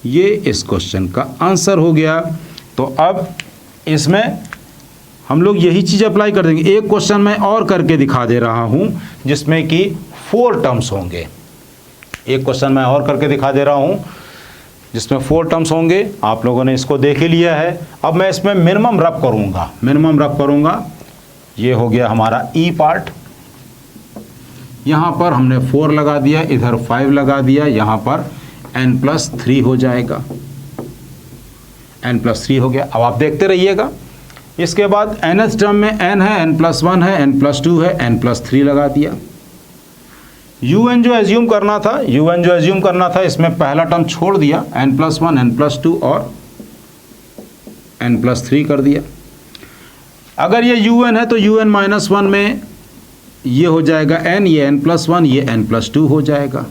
ये इस क्वेश्चन का आंसर हो गया। तो अब इसमें हम लोग यही चीज़ अप्लाई कर देंगे। एक क्वेश्चन मैं और करके दिखा दे रहा हूँ जिसमें कि 4 टर्म्स होंगे। एक क्वेश्चन मैं और करके दिखा दे रहा हूँ जिसमें 4 टर्म्स होंगे। आप लोगों ने इसको देख ही लिया है। अब मैं इसमें मिनिमम रब करूँगा। ये हो गया हमारा ई पार्ट। यहाँ पर हमने 4 लगा दिया, इधर 5 लगा दिया, यहाँ पर n+3 हो जाएगा। n+3 हो गया। अब आप देखते रहिएगा। इसके बाद nth टर्म में n है, n+1 है, n+2 है, n+3 लगा दिया। un जो एज्यूम करना था इसमें पहला टर्म छोड़ दिया, n+1, n+2 और n+3 कर दिया। अगर ये un है तो un-1 में ये हो जाएगा n, ये n+1, ये n+2 हो जाएगा।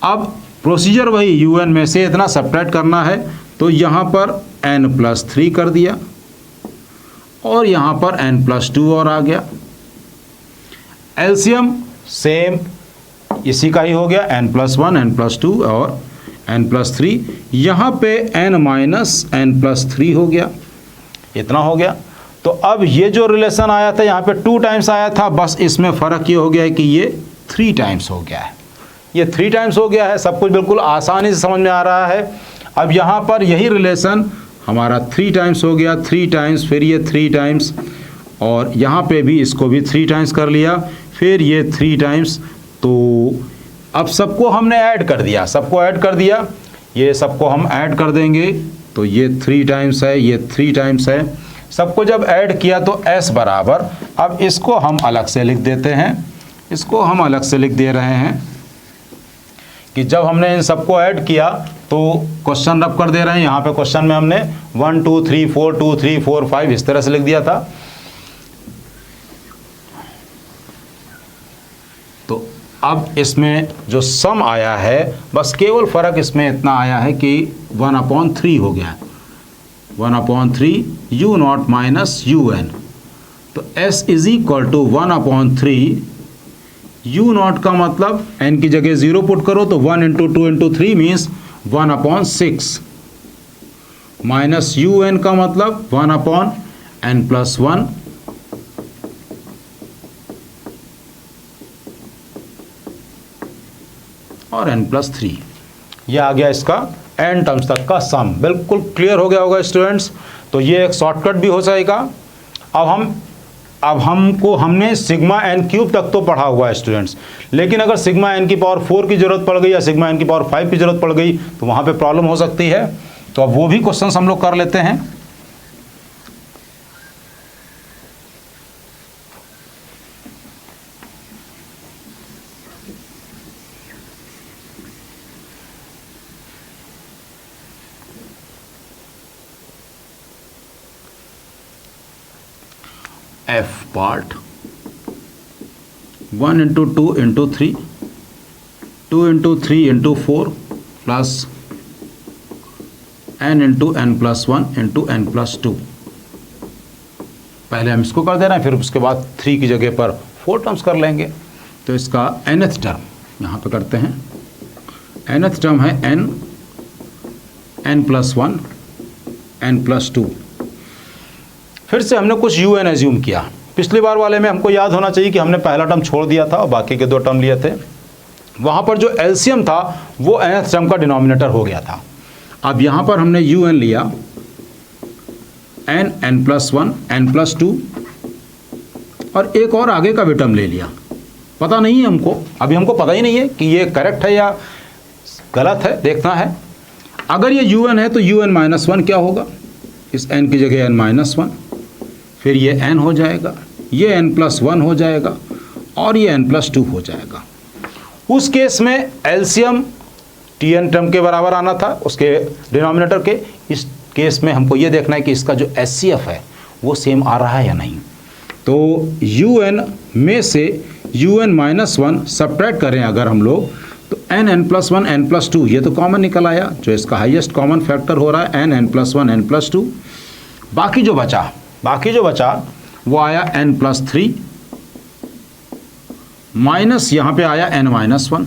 अब प्रोसीजर वही, un में से इतना सब्ट्रैक्ट करना है तो यहाँ पर n+3 कर दिया और यहाँ पर n+2 और आ गया। एलसीएम सेम इसी का ही हो गया, n+1, n+2 और n+3। यहाँ पे n-n+3 हो गया, इतना हो गया। तो अब ये जो रिलेशन आया था यहाँ पे 2 टाइम्स आया था, बस इसमें फ़र्क ये हो गया है कि ये 3 टाइम्स हो गया है। ये 3 टाइम्स हो गया है। सब कुछ बिल्कुल आसानी से समझ में आ रहा है। अब यहाँ पर यही रिलेशन हमारा 3 टाइम्स हो गया, 3 टाइम्स, फिर ये 3 टाइम्स और यहाँ पे भी इसको भी 3 टाइम्स कर लिया, फिर ये 3 टाइम्स। तो अब सबको हमने ऐड कर दिया, ये सबको हम ऐड कर देंगे तो ये 3 टाइम्स है, ये 3 टाइम्स है। सबको जब ऐड किया तो s बराबर, अब इसको हम अलग से लिख देते हैं, इसको हम अलग से लिख दे रहे हैं कि जब हमने इन सबको ऐड किया तो क्वेश्चन रब कर दे रहे हैं। यहाँ पे क्वेश्चन में हमने 1 2 3 4 2 3 4 5 इस तरह से लिख दिया था। तो अब इसमें जो सम आया है, बस केवल फ़र्क इसमें इतना आया है कि 1/3 हो गया, 1/3 u0 माइनस un। तो s is equal to 1/3 u0 का मतलब n की जगह 0 पुट करो तो 1 × 2 × 3 मीन्स 1/6 माइनस un का मतलब 1/n+1 और n+3। यह आ गया इसका n टर्म्स तक का सम। बिल्कुल क्लियर हो गया होगा स्टूडेंट्स। तो ये एक शॉर्टकट भी हो जाएगा। अब हमने सिग्मा n³ तक तो पढ़ा हुआ है स्टूडेंट्स, लेकिन अगर सिग्मा n⁴ की ज़रूरत पड़ गई या सिग्मा n⁵ की ज़रूरत पड़ गई तो वहाँ पे प्रॉब्लम हो सकती है। तो अब वो भी क्वेश्चंस हम लोग कर लेते हैं। F part 1 × 2 × 3 2 × 3 × 4 plus n × n+1 × n+2। पहले हम इसको कर दे रहे हैं, फिर उसके बाद 3 की जगह पर 4 टर्म्स कर लेंगे। तो इसका nth टर्म यहाँ पे करते हैं। nth टर्म है n+1 n+2। फिर से हमने कुछ un एज्यूम किया। पिछली बार वाले में हमको याद होना चाहिए कि हमने पहला टर्म छोड़ दिया था और बाकी के 2 टर्म लिए थे। वहाँ पर जो एलसीएम था वो nth टर्म का डिनोमिनेटर हो गया था। अब यहाँ पर हमने un लिया, n, n+1, n+2 और एक और आगे का भी टर्म ले लिया। पता नहीं है हमको, अभी हमको पता ही नहीं है कि ये करेक्ट है या गलत है, देखना है। अगर ये un है तो un-1 क्या होगा, इस n की जगह n-1, फिर ये n हो जाएगा, ये n+1 हो जाएगा और ये n+2 हो जाएगा। उस केस में एलसीएम tn टर्म के बराबर आना था उसके डिनोमिनेटर के। इस केस में हमको ये देखना है कि इसका जो एचसीएफ है वो सेम आ रहा है या नहीं। तो un में से un-1 सब्ट्रैक्ट करें अगर हम लोग तो n+1 n+2 ये तो कॉमन निकल आया, जो इसका हाईएस्ट कॉमन फैक्टर हो रहा है n+1 n+2। बाकी जो बचा वो आया n+3 माइनस यहाँ पे आया n-1।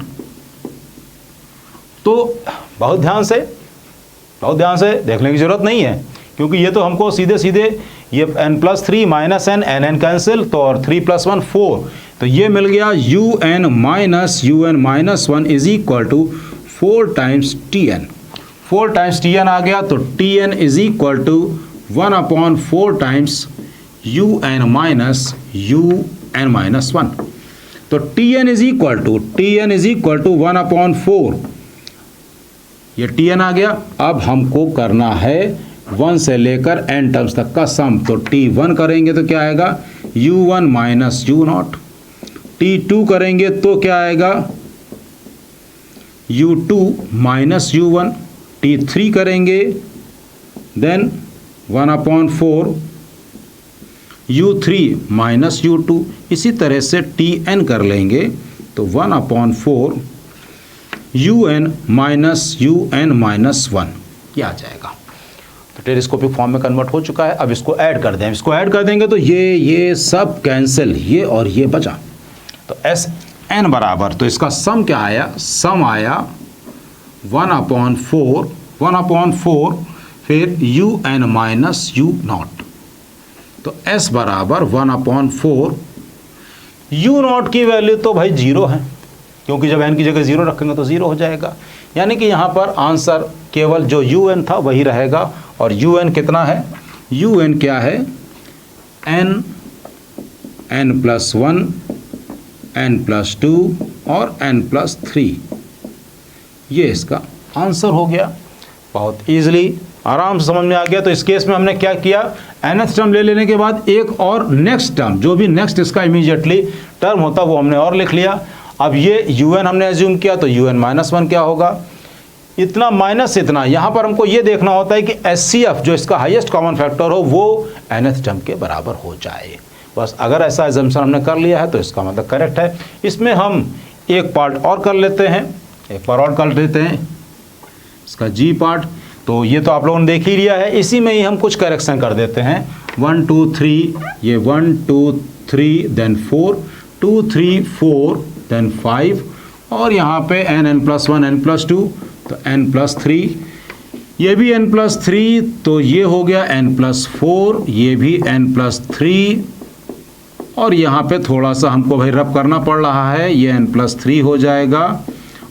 तो बहुत ध्यान से देखने की ज़रूरत नहीं है, क्योंकि ये तो हमको सीधे सीधे ये n+3 minus n, n cancel, तो और 3 + 1 4, तो ये मिल गया un-1 is equal to 4 times Tn। 4 times Tn आ गया, तो Tn is equal to 1/4 times un-1। तो Tn इज इक्वल टू 1/4, ये Tn आ गया। अब हमको करना है 1 से लेकर n टर्म्स तक का सम, तो T1 करेंगे तो क्या आएगा u1 माइनस u0, T2 करेंगे तो क्या आएगा u2 माइनस u1, T3 करेंगे देन 1/4 u3 माइनस u2, इसी तरह से Tn कर लेंगे तो 1/4 un माइनस un-1 ये आ जाएगा। तो टेलीस्कोपिक फॉर्म में कन्वर्ट हो चुका है। अब इसको ऐड कर दें, इसको ऐड कर देंगे तो ये सब कैंसिल, ये और ये बचा, तो Sn बराबर, तो इसका सम क्या आया, सम आया 1/4 फिर un माइनस u0, तो S बराबर 1/4 u0 की वैल्यू तो भाई 0 है, क्योंकि जब n की जगह 0 रखेंगे तो 0 हो जाएगा, यानी कि यहाँ पर आंसर केवल जो un था वही रहेगा। और un कितना है, un क्या है n+1 n+2 और n+3, ये इसका आंसर हो गया। बहुत ईजिली आराम से समझ में आ गया। तो इस केस में हमने क्या किया, nth टर्म ले लेने के बाद एक और नेक्स्ट टर्म, जो भी नेक्स्ट इसका इमीडिएटली टर्म होता वो हमने और लिख लिया। अब ये un हमने एज्यूम किया, तो un-1 क्या होगा, इतना माइनस इतना। यहाँ पर हमको ये देखना होता है कि HCF जो इसका हाईएस्ट कॉमन फैक्टर हो वो nth टर्म के बराबर हो जाए। बस अगर ऐसा एजम्पशन हमने कर लिया है तो इसका मतलब करेक्ट है। इसमें हम एक पार्ट और कर लेते हैं, एक बार और कर लेते हैं इसका G पार्ट। तो ये तो आप लोगों ने देख ही लिया है, इसी में ही हम कुछ करेक्शन कर देते हैं। 1 2 3, ये 1 2 3 देन 4, 2 3 4 देन 5, और यहाँ पे n+1 n+2 तो n+3, ये भी n+3, तो ये हो गया n+4, ये भी n+3, और यहाँ पे थोड़ा सा हमको भाई रब करना पड़ रहा है, ये n+3 हो जाएगा।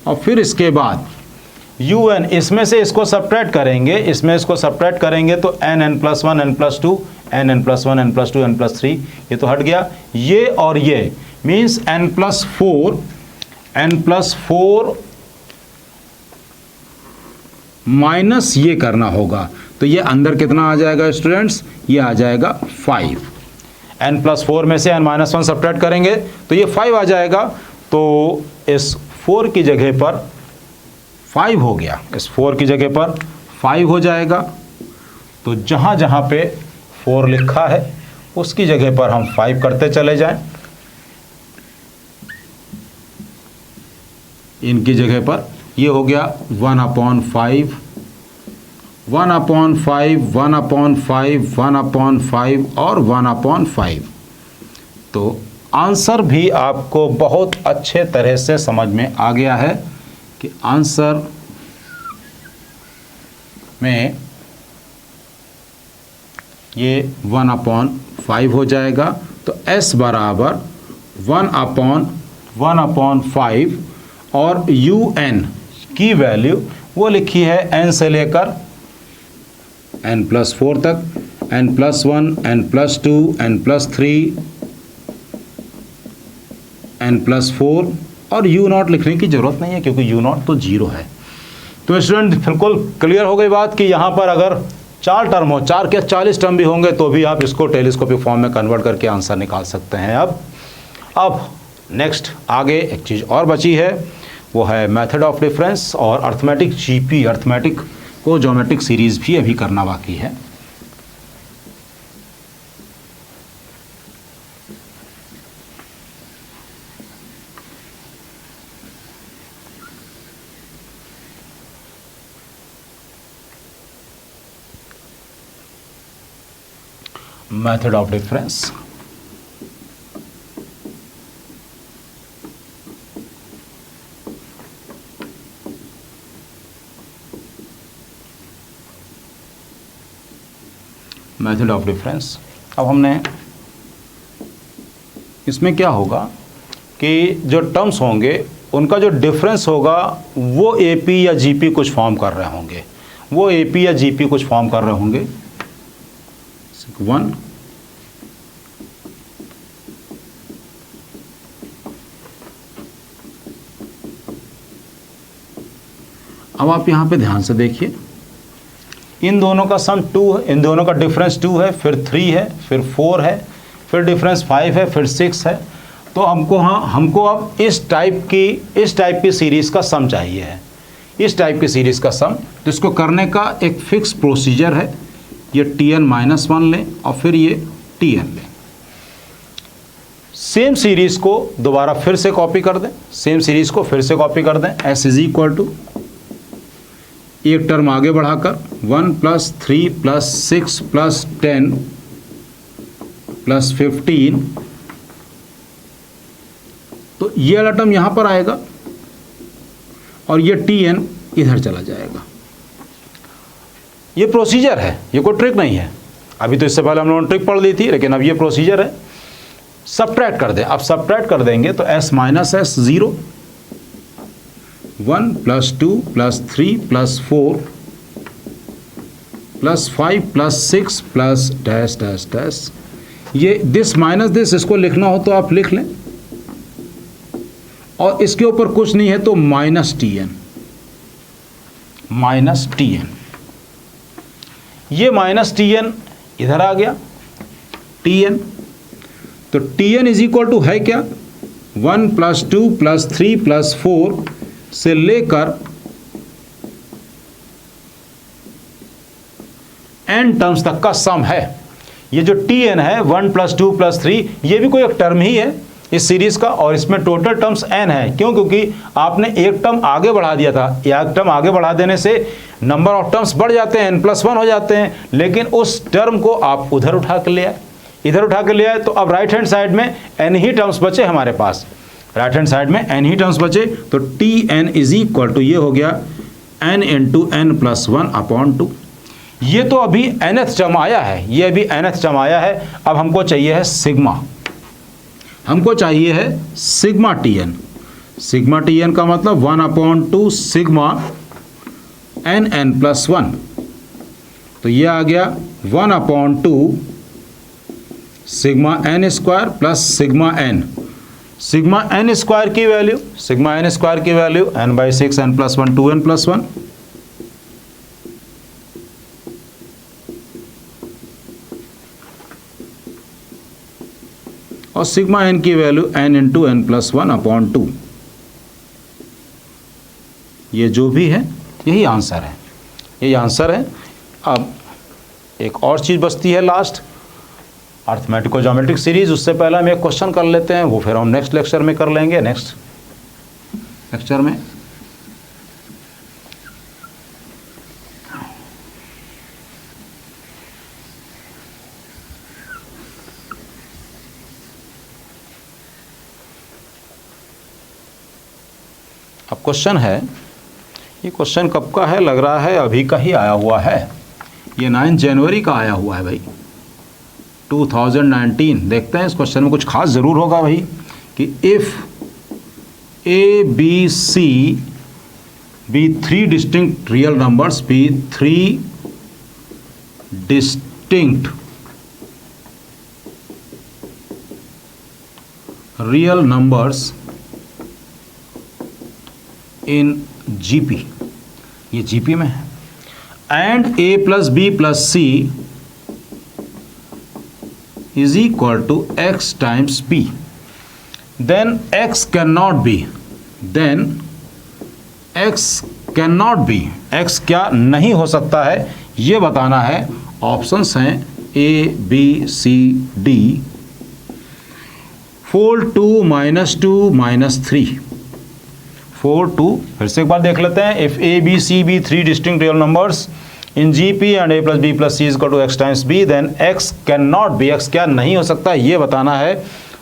और फिर इसके बाद un, इसमें से इसको सब्ट्रैक्ट करेंगे, इसमें इसको सब्ट्रैक्ट करेंगे तो n+1 n+2 n+1 n+2 n+3, ये तो हट गया। ये और ये मीन्स n+4 माइनस ये करना होगा, तो ये अंदर कितना आ जाएगा स्टूडेंट्स, ये आ जाएगा 5। n+4 में से n-1 सब्ट्रैक्ट करेंगे तो ये 5 आ जाएगा। तो इस 4 की जगह पर 5 हो गया, इस 4 की जगह पर 5 हो जाएगा। तो जहाँ जहाँ पे 4 लिखा है उसकी जगह पर हम 5 करते चले जाएं, इनकी जगह पर ये हो गया 1/5 1/5 1/5 1/5 और 1/5। तो आंसर भी आपको बहुत अच्छे तरह से समझ में आ गया है कि आंसर में ये 1/5 हो जाएगा। तो S बराबर 1/1/5 और un की वैल्यू वो लिखी है n से लेकर n+4 तक, n+1 n+2 n+3 n+4, और u0 लिखने की ज़रूरत नहीं है क्योंकि u0 तो 0 है। तो स्टूडेंट बिल्कुल क्लियर हो गई बात कि यहाँ पर अगर 4 टर्म हो, 4 के 40 टर्म भी होंगे तो भी आप इसको टेलीस्कोपिक फॉर्म में कन्वर्ट करके आंसर निकाल सकते हैं। अब नेक्स्ट आगे एक चीज़ और बची है, वो है मेथड ऑफ डिफरेंस और अर्थमेटिक जीपी, अर्थमेटिक को ज्योमेट्रिक सीरीज़ भी अभी करना बाकी है। Method of difference, method of difference अब हमने इसमें क्या होगा कि जो टर्म्स होंगे उनका जो डिफरेंस होगा वो एपी या जीपी कुछ फॉर्म कर रहे होंगे, वो एपी या जीपी कुछ फॉर्म कर रहे होंगे। 1 अब आप यहाँ पे ध्यान से देखिए, इन दोनों का सम 2 है, इन दोनों का डिफरेंस 2 है, फिर 3 है, फिर 4 है, फिर डिफरेंस 5 है, फिर 6 है। तो हमको अब इस टाइप की सीरीज़ का सम चाहिए है, इस टाइप की सीरीज़ का सम। तो इसको करने का एक फिक्स प्रोसीजर है, ये Tn-1 लें और फिर ये Tn लें। सेम सीरीज़ को दोबारा फिर से कॉपी कर दें, सेम सीरीज़ को फिर से कॉपी कर दें। S इज इक्वल टू एक टर्म आगे बढ़ाकर 1 + 3 + 6 + 10 + 15, तो ये वाला टर्म यहाँ पर आएगा और ये Tn इधर चला जाएगा। ये प्रोसीजर है, ये कोई ट्रिक नहीं है। अभी तो इससे पहले हम लोगों ने ट्रिक पढ़ ली थी, लेकिन अब ये प्रोसीजर है। सब्ट्रैक्ट कर दें, अब सब्ट्रैक्ट कर देंगे तो s - s 0, 1 + 2 + 3 + 4 + 5 + 6 + dash dash dash. ये दिस माइनस दिस, इसको लिखना हो तो आप लिख लें, और इसके ऊपर कुछ नहीं है तो -Tn, -Tn। ये -Tn इधर आ गया, Tn, तो Tn इज इक्वल टू है क्या, 1 + 2 + 3 + 4 से लेकर n टर्म्स तक का सम है। ये जो Tn है 1 + 2 + 3, ये भी कोई एक टर्म ही है इस सीरीज़ का, और इसमें टोटल टर्म्स n है। क्यों? क्योंकि आपने एक टर्म आगे बढ़ा दिया था, एक टर्म आगे बढ़ा देने से नंबर ऑफ टर्म्स बढ़ जाते हैं, n+1 हो जाते हैं, लेकिन उस टर्म को आप उधर उठा के ले आए, इधर उठा के ले आए, तो अब राइट हैंड साइड में n ही टर्म्स बचे हमारे पास, राइट हैंड साइड में n ही टर्म्स बचे। तो Tn इज इक्वल टू ये हो गया n × n+1/2। ये तो अभी nth टर्म आया है, ये अभी nth टर्म आया है। अब हमको चाहिए है सिग्मा, हमको चाहिए है सिग्मा Tn। सिग्मा Tn का मतलब 1/2 सिग्मा n+1, तो ये आ गया 1/2 sigma n² plus sigma n। Sigma n² की वैल्यू, सिग्मा n² की वैल्यू n/6 n+1 2n+1, और सिग्मा n की वैल्यू n × n+1/2। ये जो भी है यही आंसर है, यही आंसर है। अब एक और चीज़ बचती है लास्ट, अर्थमेटिको ज्योमेट्रिक सीरीज। उससे पहले हम एक क्वेश्चन कर लेते हैं, वो फिर हम नेक्स्ट लेक्चर में कर लेंगे, नेक्स्ट लेक्चर में। अब क्वेश्चन है, ये क्वेश्चन कब का है, लग रहा है अभी का ही आया हुआ है, ये 9 जनवरी का आया हुआ है भाई, 2019। देखते हैं इस क्वेश्चन में कुछ खास ज़रूर होगा भाई, कि if A B C be 3 distinct real numbers, be 3 distinct real numbers in GP, ये GP में है, and A + B + C is equal to x times p, then x cannot be, then x cannot be, x क्या नहीं हो सकता है, ये बताना है। ऑप्शंस हैं A B C D, 4 2 -2 -3, 4 2। फिर से एक बार देख लेते हैं, if A B C be 3 distinct real numbers in GP and A + B + C is equal to x times b, then x cannot be, x क्या नहीं हो सकता ये बताना है।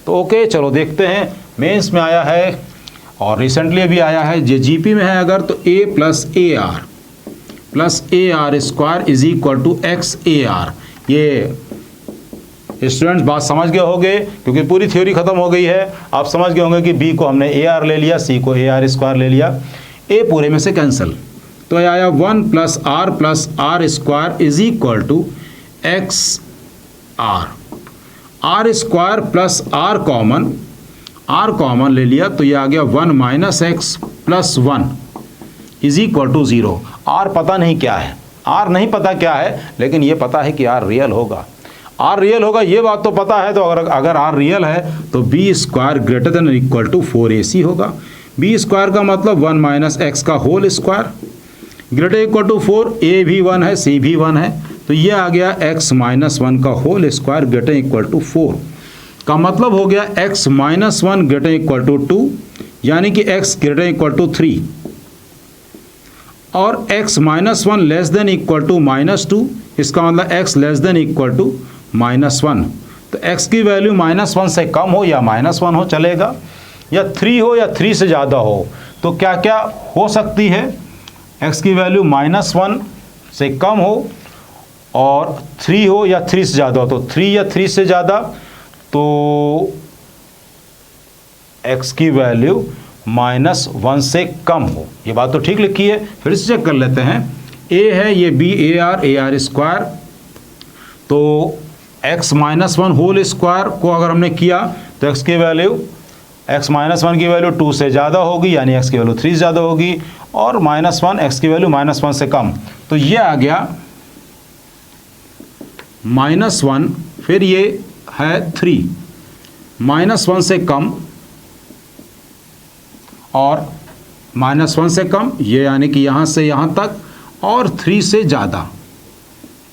तो ओके, चलो देखते हैं। मेंस में आया है और रिसेंटली अभी आया है, ये GP में है अगर, तो A + AR + AR² is equal to XAR। ये स्टूडेंट्स बात समझ गए होंगे, क्योंकि पूरी थ्योरी खत्म हो गई है। आप समझ गए होंगे कि बी को हमने ए आर ले लिया, सी को ए आर स्क्वायर ले लिया, ए पूरे में से कैंसिल, तो ये आया 1 plus R square is equal to X R square plus R common ले लिया, तो ये आ गया 1 minus X plus 1 is equal to 0। R पता नहीं क्या है, आर नहीं पता क्या है, लेकिन ये पता है कि आर रियल होगा, आर रियल होगा, ये बात तो पता है। तो अगर आर रियल है तो B square greater than equal to 4ac होगा। बी स्क्वायर का मतलब 1 माइनस एक्स का whole square greater equal to 4, A भी 1 है, सी भी 1 है, तो ये आ गया x माइनस 1 का whole square greater equal to 4 का मतलब हो गया x minus 1 greater equal to 2, यानी कि x ग्रेटर इक्वल टू 3 और x minus 1 less than equal to -2, इसका मतलब x less than equal to -1। तो x की वैल्यू -1 से कम हो या -1 हो चलेगा, या 3 हो या 3 से ज़्यादा हो। तो क्या क्या हो सकती है, x की वैल्यू -1 से कम हो और 3 हो या 3 से ज़्यादा हो। तो 3 या 3 से ज़्यादा, तो x की वैल्यू -1 से कम हो, ये बात तो ठीक लिखी है। फिर से चेक कर लेते हैं, a है ये b ए आर स्क्वायर, तो x माइनस 1 होल स्क्वायर को अगर हमने किया तो x की वैल्यू x माइनस 1 की वैल्यू 2 से ज़्यादा होगी, यानी x की वैल्यू 3 से ज़्यादा होगी, और -1 x की वैल्यू -1 से कम, तो ये आ गया -1, फिर ये है 3, -1 से कम और -1 से कम, ये यानी कि यहाँ से यहाँ तक, और 3 से ज़्यादा,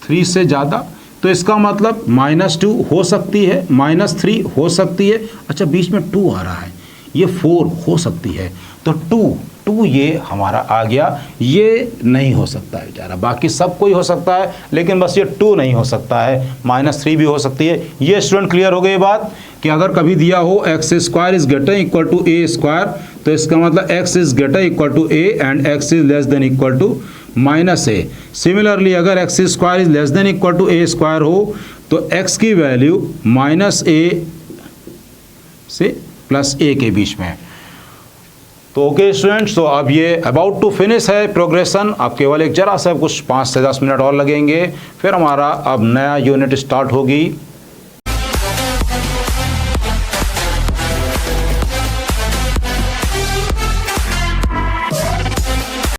3 से ज़्यादा, तो इसका मतलब -2 हो सकती है, -3 हो सकती है, अच्छा बीच में 2 आ रहा है, ये 4 हो सकती है, तो 2 ये हमारा आ गया, ये नहीं हो सकता है बेचारा, बाकी सब कोई हो सकता है, लेकिन बस ये 2 नहीं हो सकता है, -3 भी हो सकती है। ये स्टूडेंट क्लियर हो गई बात कि अगर कभी दिया हो x square is greater equal to a square, तो इसका मतलब x is greater equal to a and x is less than equal to -a। Similarly अगर x square is less than equal to a square हो तो x की value -a से +a के बीच में है। तो ओके स्टूडेंट्स, तो अब ये अबाउट टू फिनिश है प्रोग्रेशन, अब केवल एक जरा सा कुछ 5 से 10 मिनट और लगेंगे, फिर हमारा अब नया यूनिट स्टार्ट होगी।